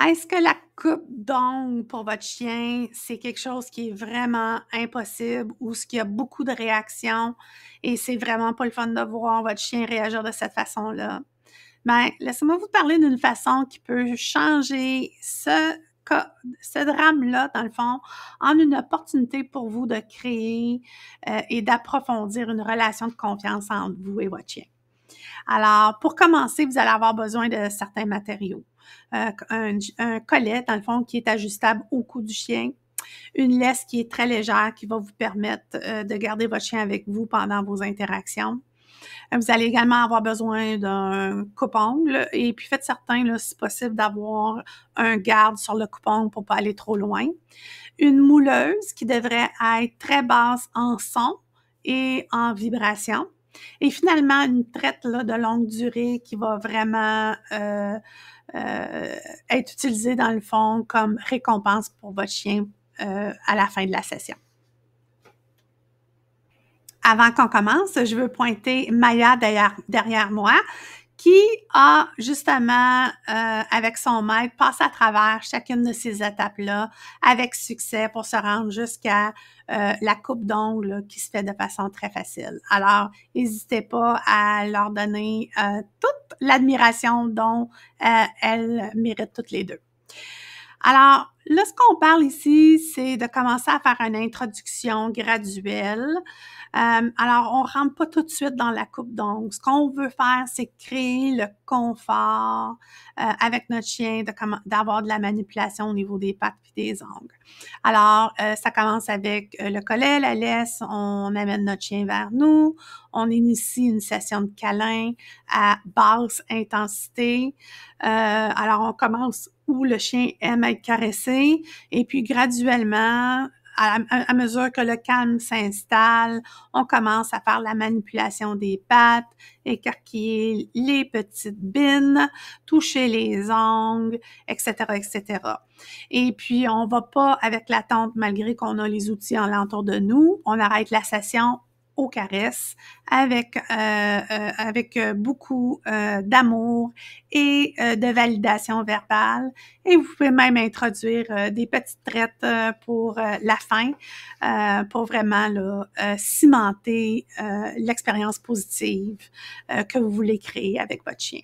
Est-ce que la coupe d'ongles pour votre chien, c'est quelque chose qui est vraiment impossible ou ce qu'il y a beaucoup de réactions et c'est vraiment pas le fun de voir votre chien réagir de cette façon-là? Ben, laissez-moi vous parler d'une façon qui peut changer ce drame-là, dans le fond, en une opportunité pour vous de créer et d'approfondir une relation de confiance entre vous et votre chien. Alors, pour commencer, vous allez avoir besoin de certains matériaux. Un collet, dans le fond, qui est ajustable au cou du chien. Une laisse qui est très légère, qui va vous permettre de garder votre chien avec vous pendant vos interactions. Vous allez également avoir besoin d'un coupe-ongle et puis faites certain, là, si possible, d'avoir un garde sur le coupe-ongle pour ne pas aller trop loin. Une mouleuse qui devrait être très basse en son et en vibration. Et finalement, une traite là, de longue durée qui va vraiment être utilisée dans le fond comme récompense pour votre chien à la fin de la session. Avant qu'on commence, je veux pointer Maya derrière moi qui a justement, avec son maître, passé à travers chacune de ces étapes-là avec succès pour se rendre jusqu'à la coupe d'ongles qui se fait de façon très facile. Alors, n'hésitez pas à leur donner toute l'admiration dont elles méritent toutes les deux. Alors, là, ce qu'on parle ici, c'est de commencer à faire une introduction graduelle. Alors, on rentre pas tout de suite dans la coupe d'ongles. Ce qu'on veut faire, c'est créer le confort avec notre chien, d'avoir de la manipulation au niveau des pattes et des ongles. Alors, ça commence avec le collet, la laisse, on amène notre chien vers nous, on initie une session de câlin à basse intensité. Alors, on commence où le chien aime être caressé et puis graduellement, à mesure que le calme s'installe, on commence à faire la manipulation des pattes, écarquiller les petites bines, toucher les ongles, etc., etc. Et puis, on va pas avec l'attente malgré qu'on a les outils alentour de nous. On arrête la session aux caresses avec beaucoup d'amour et de validation verbale. Et vous pouvez même introduire des petites traites pour la fin, pour vraiment là, cimenter l'expérience positive que vous voulez créer avec votre chien.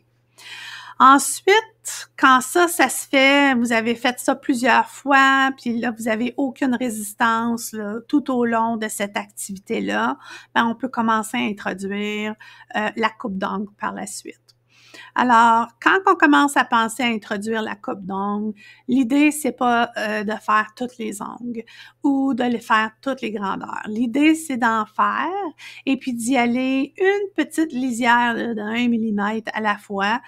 Ensuite, quand ça se fait, vous avez fait ça plusieurs fois, puis là, vous n'avez aucune résistance là, tout au long de cette activité-là, ben, on peut commencer à introduire la coupe d'ongles par la suite. Alors, quand on commence à penser à introduire la coupe d'ongles, l'idée, c'est pas de faire toutes les ongles ou de les faire toutes les grandeurs. L'idée, c'est d'en faire et puis d'y aller une petite lisière d'1 millimètre à la fois.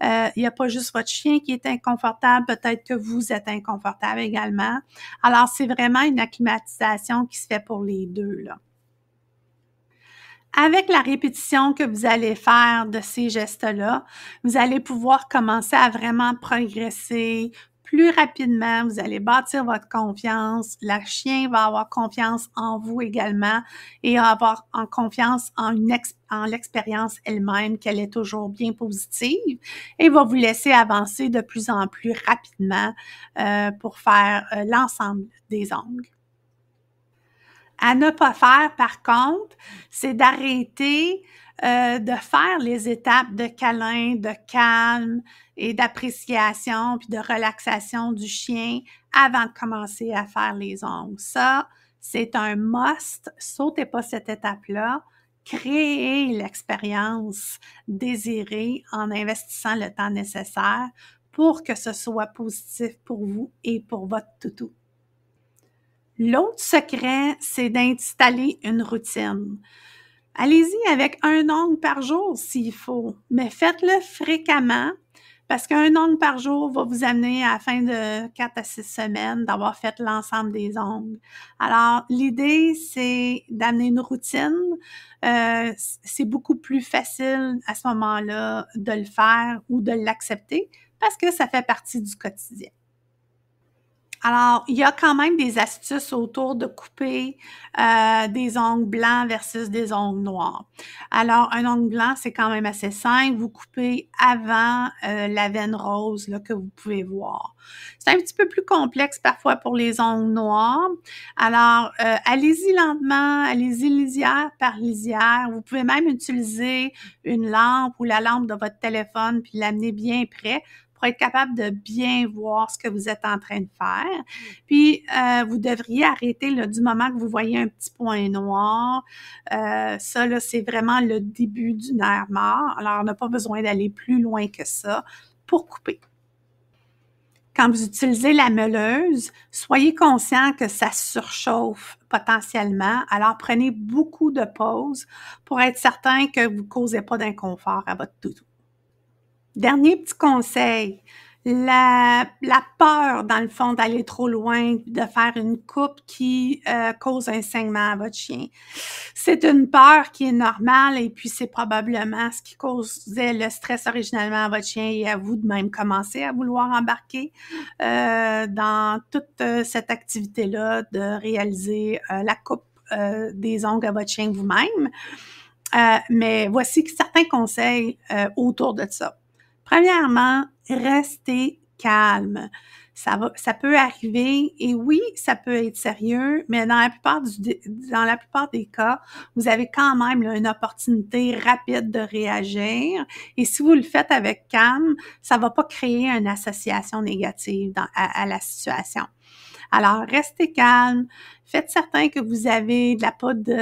Il n'y a pas juste votre chien qui est inconfortable, peut-être que vous êtes inconfortable également. Alors, c'est vraiment une acclimatisation qui se fait pour les deux, là. Avec la répétition que vous allez faire de ces gestes-là, vous allez pouvoir commencer à vraiment progresser plus rapidement. Vous allez bâtir votre confiance. Le chien va avoir confiance en vous également et avoir confiance en l'expérience elle-même, qu'elle est toujours bien positive et va vous laisser avancer de plus en plus rapidement pour faire l'ensemble des ongles. À ne pas faire, par contre, c'est d'arrêter de faire les étapes de câlin, de calme et d'appréciation puis de relaxation du chien avant de commencer à faire les ongles. Ça, c'est un must. Sautez pas cette étape-là. Créez l'expérience désirée en investissant le temps nécessaire pour que ce soit positif pour vous et pour votre toutou. L'autre secret, c'est d'installer une routine. Allez-y avec un ongle par jour s'il faut, mais faites-le fréquemment parce qu'un ongle par jour va vous amener à la fin de 4 à 6 semaines d'avoir fait l'ensemble des ongles. Alors, l'idée, c'est d'amener une routine. C'est beaucoup plus facile à ce moment-là de le faire ou de l'accepter parce que ça fait partie du quotidien. Alors, il y a quand même des astuces autour de couper des ongles blancs versus des ongles noirs. Alors, un ongle blanc, c'est quand même assez simple. Vous coupez avant la veine rose là, que vous pouvez voir. C'est un petit peu plus complexe parfois pour les ongles noirs. Alors, allez-y lentement, allez-y lisière par lisière. Vous pouvez même utiliser une lampe ou la lampe de votre téléphone puis l'amener bien près pour être capable de bien voir ce que vous êtes en train de faire. Puis, vous devriez arrêter là, du moment que vous voyez un petit point noir. Ça, là, c'est vraiment le début du nerf mort. Alors, on n'a pas besoin d'aller plus loin que ça pour couper. Quand vous utilisez la meuleuse, soyez conscient que ça surchauffe potentiellement. Alors, prenez beaucoup de pauses pour être certain que vous ne causez pas d'inconfort à votre toutou. Dernier petit conseil, la peur, dans le fond, d'aller trop loin, de faire une coupe qui cause un saignement à votre chien. C'est une peur qui est normale et puis c'est probablement ce qui causait le stress originalement à votre chien et à vous de même commencer à vouloir embarquer dans toute cette activité-là de réaliser la coupe des ongles à votre chien vous-même. Mais voici certains conseils autour de ça. Premièrement, restez calme. Ça peut arriver et oui, ça peut être sérieux, mais dans la plupart des cas, vous avez quand même là, une opportunité rapide de réagir. Et si vous le faites avec calme, ça ne va pas créer une association négative à la situation. Alors, restez calme. Faites certain que vous avez de la poudre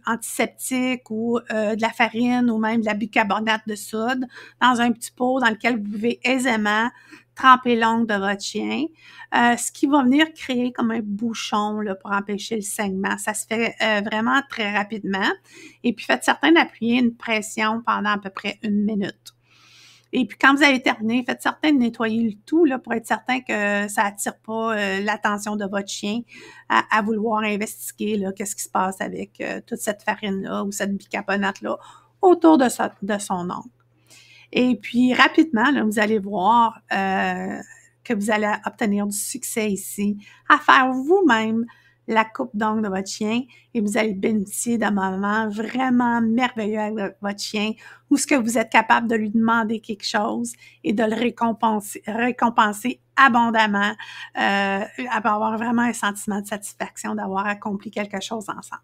antiseptique ou de la farine ou même de la bicarbonate de soude dans un petit pot dans lequel vous pouvez aisément tremper l'ongle de votre chien, ce qui va venir créer comme un bouchon là, pour empêcher le saignement. Ça se fait vraiment très rapidement. Et puis, faites certain d'appuyer une pression pendant à peu près 1 minute. Et puis, quand vous avez terminé, faites certain de nettoyer le tout là, pour être certain que ça attire pas l'attention de votre chien à vouloir investiguer là, qu'est-ce qui se passe avec toute cette farine-là ou cette bicarbonate-là autour de son ongle. Et puis, rapidement, là, vous allez voir que vous allez obtenir du succès ici à faire vous-même la coupe d'ongles de votre chien et vous allez bénéficier d'un moment vraiment merveilleux avec votre chien où ce que vous êtes capable de lui demander quelque chose et de le récompenser abondamment, avoir vraiment un sentiment de satisfaction d'avoir accompli quelque chose ensemble.